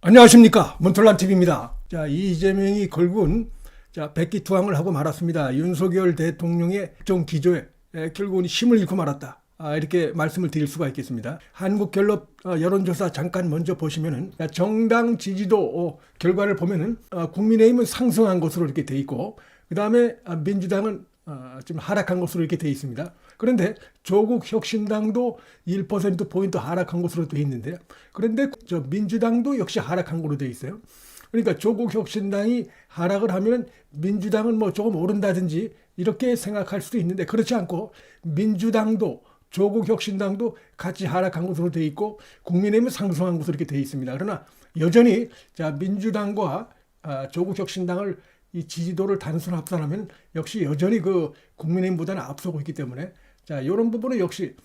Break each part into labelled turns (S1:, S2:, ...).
S1: 안녕하십니까, 문틀란TV입니다. 자, 이재명이 결국은 백기투항을 하고 말았습니다. 윤석열 대통령의 정 기조에 결국은 힘을 잃고 말았다. 이렇게 말씀을 드릴 수가 있겠습니다. 한국갤럽 여론조사 잠깐 먼저 보시면은 정당 지지도 결과를 보면은 국민의힘은 상승한 것으로 이렇게 돼 있고, 그 다음에 민주당은 좀 하락한 것으로 이렇게 돼 있습니다. 그런데 조국 혁신당도 1%포인트 하락한 것으로 돼 있는데요. 그런데 민주당도 역시 하락한 것으로 돼 있어요. 그러니까 조국 혁신당이 하락을 하면 민주당은 뭐 조금 오른다든지 이렇게 생각할 수도 있는데, 그렇지 않고 민주당도 조국 혁신당도 같이 하락한 것으로 돼 있고 국민의힘은 상승한 것으로 이렇게 돼 있습니다. 그러나 여전히 민주당과 조국 혁신당을 이 지지도를 단순 합산하면 역시 여전히 그 국민의힘보다는 앞서고 있기 때문에 이런 부분은 역시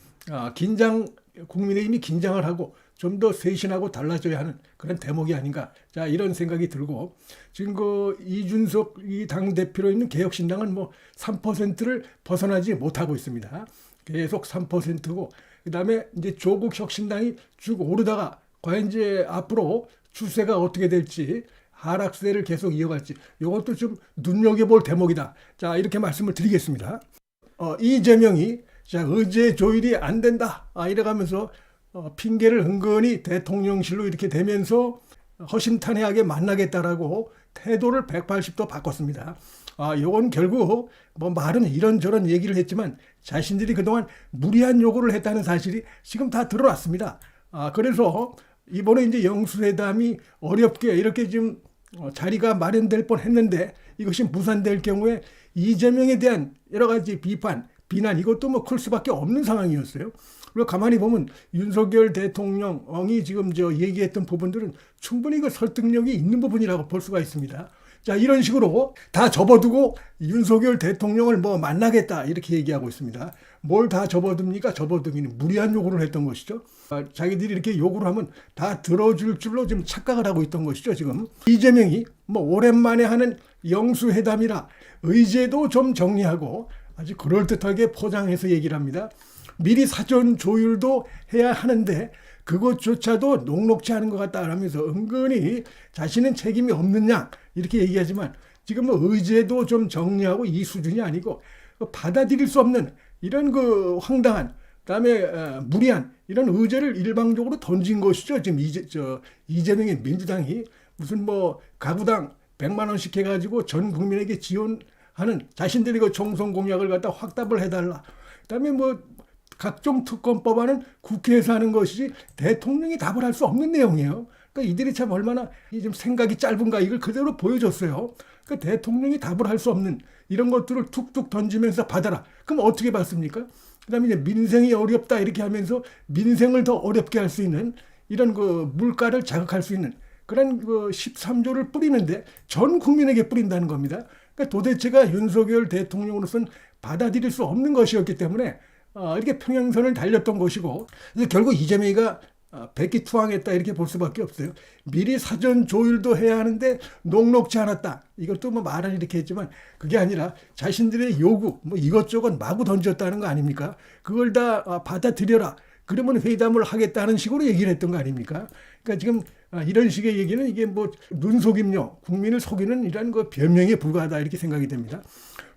S1: 국민의힘이 긴장을 하고 좀 더 쇄신하고 달라져야 하는 그런 대목이 아닌가, 이런 생각이 들고, 지금 그 이준석 이 당대표로 있는 개혁신당은 뭐 3%를 벗어나지 못하고 있습니다. 계속 3%고, 그 다음에 이제 조국 혁신당이 쭉 오르다가 과연 이제 앞으로 추세가 어떻게 될지, 하락세를 계속 이어갈지, 이것도 좀 눈여겨볼 대목이다. 이렇게 말씀을 드리겠습니다. 이재명이 의제 조율이 안 된다, 이래가면서 핑계를 은근히 대통령실로 이렇게 대면서 허심탄회하게 만나겠다라고 태도를 180도 바꿨습니다. 요건 결국 뭐 말은 이런저런 얘기를 했지만 자신들이 그동안 무리한 요구를 했다는 사실이 지금 다 드러났습니다. 그래서 이번에 이제 영수회담이 어렵게 이렇게 지금 자리가 마련될 뻔했는데 이것이 무산될 경우에 이재명에 대한 여러 가지 비판, 비난, 이것도 뭐 클 수밖에 없는 상황이었어요. 그리고 가만히 보면 윤석열 대통령이 지금 얘기했던 부분들은 충분히 그 설득력이 있는 부분이라고 볼 수가 있습니다. 이런 식으로 다 접어두고 윤석열 대통령을 뭐 만나겠다 이렇게 얘기하고 있습니다. 뭘 다 접어둡니까? 접어두기는 무리한 요구를 했던 것이죠. 자기들이 이렇게 요구를 하면 다 들어줄 줄로 지금 착각을 하고 있던 것이죠. 지금 이재명이 뭐 오랜만에 하는 영수회담이라 의제도 좀 정리하고 아주 그럴듯하게 포장해서 얘기를 합니다. 미리 사전 조율도 해야 하는데 그것조차도 녹록지 않은 것 같다 하면서 은근히 자신은 책임이 없는 양 이렇게 얘기하지만, 지금 뭐 의제도 좀 정리하고 이 수준이 아니고 받아들일 수 없는 이런 그 황당한, 그다음에 무리한 이런 의제를 일방적으로 던진 것이죠. 지금 이재명의 민주당이 무슨 뭐 가구당 100만 원씩 해가지고 전 국민에게 지원하는 자신들이 그 총선 공약을 갖다 확답을 해달라. 그다음에 뭐 각종 특검법안은 국회에서 하는 것이지 대통령이 답을 할 수 없는 내용이에요. 그러니까 이들이 참 얼마나 좀 생각이 짧은가, 이걸 그대로 보여줬어요. 그러니까 대통령이 답을 할 수 없는 이런 것들을 툭툭 던지면서 받아라. 그럼 어떻게 받습니까? 그다음에 이제 민생이 어렵다 이렇게 하면서 민생을 더 어렵게 할 수 있는 이런 그 물가를 자극할 수 있는 그런 그 13조를 뿌리는데 전 국민에게 뿌린다는 겁니다. 그러니까 도대체가 윤석열 대통령으로서는 받아들일 수 없는 것이었기 때문에 이렇게 평행선을 달렸던 것이고, 그래서 결국 이재명이가 백기투항했다 이렇게 볼 수밖에 없어요. 미리 사전 조율도 해야 하는데 녹록지 않았다. 이것도 뭐 말은 이렇게 했지만 그게 아니라 자신들의 요구 뭐 이것저것 마구 던졌다는 거 아닙니까? 그걸 다 받아들여라. 그러면 회담을 하겠다는 식으로 얘기를 했던 거 아닙니까? 그러니까 지금 이런 식의 얘기는 이게 뭐 눈속임료, 국민을 속이는 이런 그 변명에 불과하다 이렇게 생각이 됩니다.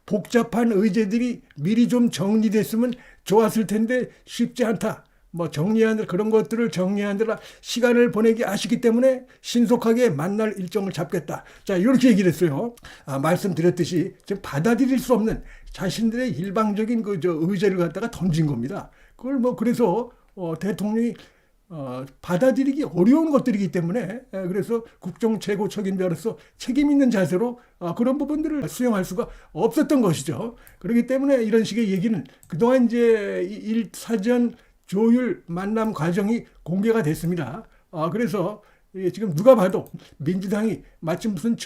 S1: 복잡한 의제들이 미리 좀 정리됐으면 좋았을 텐데 쉽지 않다. 뭐 정리하느라, 그런 것들을 정리하느라 시간을 보내기 아쉽기 때문에 신속하게 만날 일정을 잡겠다. 이렇게 얘기를 했어요. 말씀드렸듯이 지금 받아들일 수 없는 자신들의 일방적인 그 의제를 갖다가 던진 겁니다. 그걸 뭐 그래서 대통령이 받아들이기 어려운 것들이기 때문에, 그래서 국정 최고 책임자로서 책임 있는 자세로 그런 부분들을 수용할 수가 없었던 것이죠. 그렇기 때문에 이런 식의 얘기는 그동안 이제 사전 조율 만남 과정이 공개가 됐습니다. 그래서 지금 누가 봐도 민주당이 마치 무슨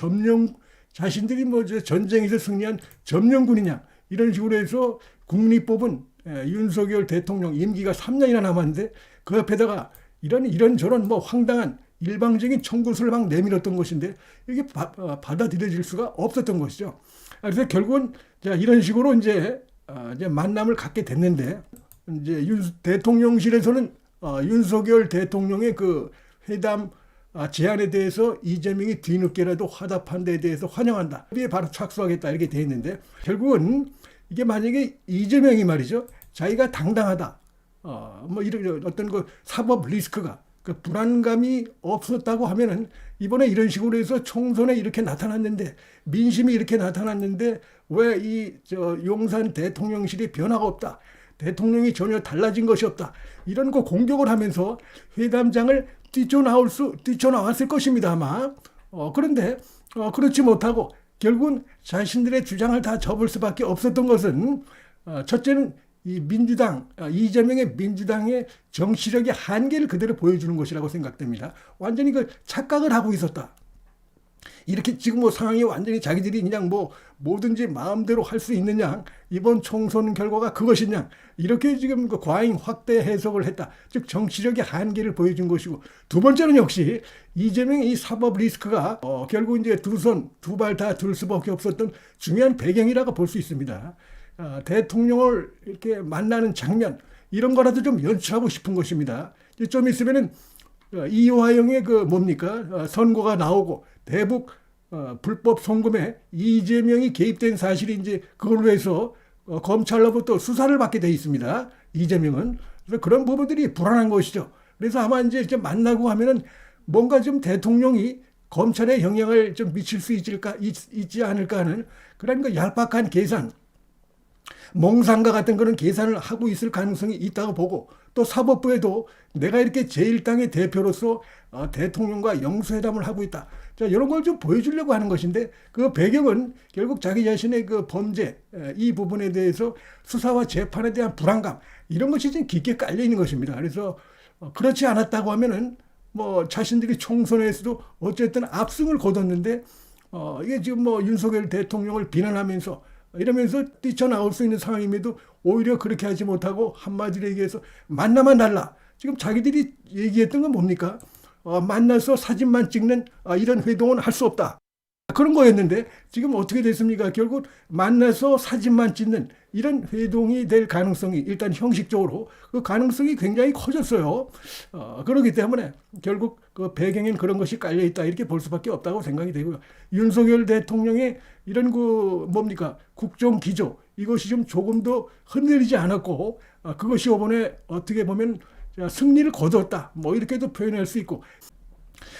S1: 자신들이 뭐 전쟁에서 승리한 점령군이냐 이런 식으로 해서 국민이 뽑은 윤석열 대통령 임기가 3년이나 남았는데 그 옆에다가 이런저런 뭐 황당한 일방적인 청구서를 막 내밀었던 것인데 이게 받아들여질 수가 없었던 것이죠. 그래서 결국은 이런 식으로 이제 만남을 갖게 됐는데, 이제 대통령실에서는 윤석열 대통령의 그 회담 제안에 대해서 이재명이 뒤늦게라도 화답한 데에 대해서 환영한다. 이게 바로 착수하겠다 이렇게 돼 있는데 결국은 이게 만약에 이재명이 말이죠. 자기가 당당하다. 뭐 이런 어떤 그 사법 리스크가 그 불안감이 없었다고 하면은 이번에 이런 식으로 해서 총선에 이렇게 나타났는데 민심이 이렇게 나타났는데 왜 이 용산 대통령실이 변화가 없다. 대통령이 전혀 달라진 것이 없다. 이런 거 공격을 하면서 회담장을 뛰쳐나왔을 것입니다 아마. 그런데 그렇지 못하고 결국은 자신들의 주장을 다 접을 수밖에 없었던 것은 첫째는 이 민주당, 이재명의 민주당의 정치력의 한계를 그대로 보여주는 것이라고 생각됩니다. 완전히 그 착각을 하고 있었다. 이렇게 지금 뭐 상황이 완전히 자기들이 그냥 뭐 뭐든지 마음대로 할 수 있느냐, 이번 총선 결과가 그것이냐, 이렇게 지금 그 과잉 확대 해석을 했다. 즉 정치력의 한계를 보여준 것이고, 두 번째는 역시 이재명의 이 사법 리스크가 결국 이제 두 발 다 들 수밖에 없었던 중요한 배경이라고 볼 수 있습니다. 대통령을 이렇게 만나는 장면 이런 거라도 좀 연출하고 싶은 것입니다. 좀 있으면은 이화영의 그 뭡니까 선고가 나오고 대북 불법 송금에 이재명이 개입된 사실이 이제 그걸로 해서 검찰로부터 수사를 받게 돼 있습니다. 이재명은. 그래서 그런 부분들이 불안한 것이죠. 그래서 아마 이제 만나고 하면은 뭔가 좀 대통령이 검찰에 영향을 좀 미칠 수 있지 않을까 하는 그런 그 얄팍한 계산, 몽상과 같은 그런 계산을 하고 있을 가능성이 있다고 보고, 또 사법부에도 내가 이렇게 제1당의 대표로서 대통령과 영수회담을 하고 있다. 자, 이런 걸 좀 보여주려고 하는 것인데 그 배경은 결국 자기 자신의 그 범죄, 이 부분에 대해서 수사와 재판에 대한 불안감, 이런 것이 좀 깊게 깔려 있는 것입니다. 그래서 그렇지 않았다고 하면은 뭐 자신들이 총선에서도 어쨌든 압승을 거뒀는데 이게 지금 뭐 윤석열 대통령을 비난하면서 이러면서 뛰쳐나올 수 있는 상황임에도 오히려 그렇게 하지 못하고 한마디로 얘기해서 만나만 달라. 지금 자기들이 얘기했던 건 뭡니까? 만나서 사진만 찍는 이런 회동은 할 수 없다. 그런 거였는데 지금 어떻게 됐습니까? 결국 만나서 사진만 찍는 이런 회동이 될 가능성이 일단 형식적으로 그 가능성이 굉장히 커졌어요. 그렇기 때문에 결국 그 배경엔 그런 것이 깔려 있다 이렇게 볼 수밖에 없다고 생각이 되고요. 윤석열 대통령의 이런 그 뭡니까 국정 기조 이것이 좀 조금도 흔들리지 않았고 그것이 이번에 어떻게 보면 승리를 거뒀다 뭐 이렇게도 표현할 수 있고,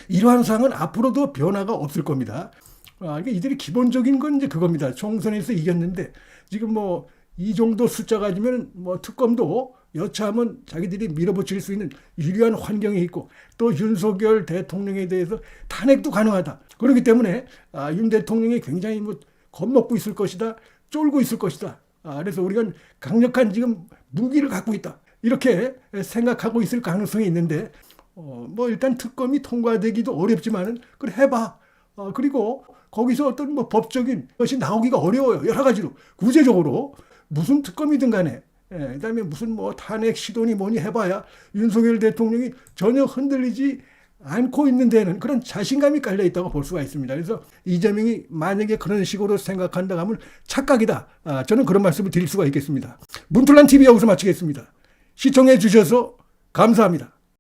S1: 이러한 사항은 앞으로도 변화가 없을 겁니다. 그러니까 이들이 기본적인 건 이제 그겁니다. 총선에서 이겼는데 지금 뭐 이 정도 숫자 가지면 뭐 특검도 여차하면 자기들이 밀어붙일 수 있는 유리한 환경이 있고, 또 윤석열 대통령에 대해서 탄핵도 가능하다. 그렇기 때문에 윤 대통령이 굉장히 뭐 겁먹고 있을 것이다, 쫄고 있을 것이다. 그래서 우리가 강력한 지금 무기를 갖고 있다. 이렇게 생각하고 있을 가능성이 있는데 뭐 일단 특검이 통과되기도 어렵지만은 그래 해봐. 그리고 거기서 어떤 뭐 법적인 것이 나오기가 어려워요. 여러 가지로 구체적으로 무슨 특검이든 간에 그다음에 무슨 뭐 탄핵 시도니 뭐니 해봐야 윤석열 대통령이 전혀 흔들리지 않고 있는 데는 그런 자신감이 깔려 있다고 볼 수가 있습니다. 그래서 이재명이 만약에 그런 식으로 생각한다 하면 착각이다. 저는 그런 말씀을 드릴 수가 있겠습니다. 문틀란 TV 여기서 마치겠습니다. 시청해 주셔서 감사합니다.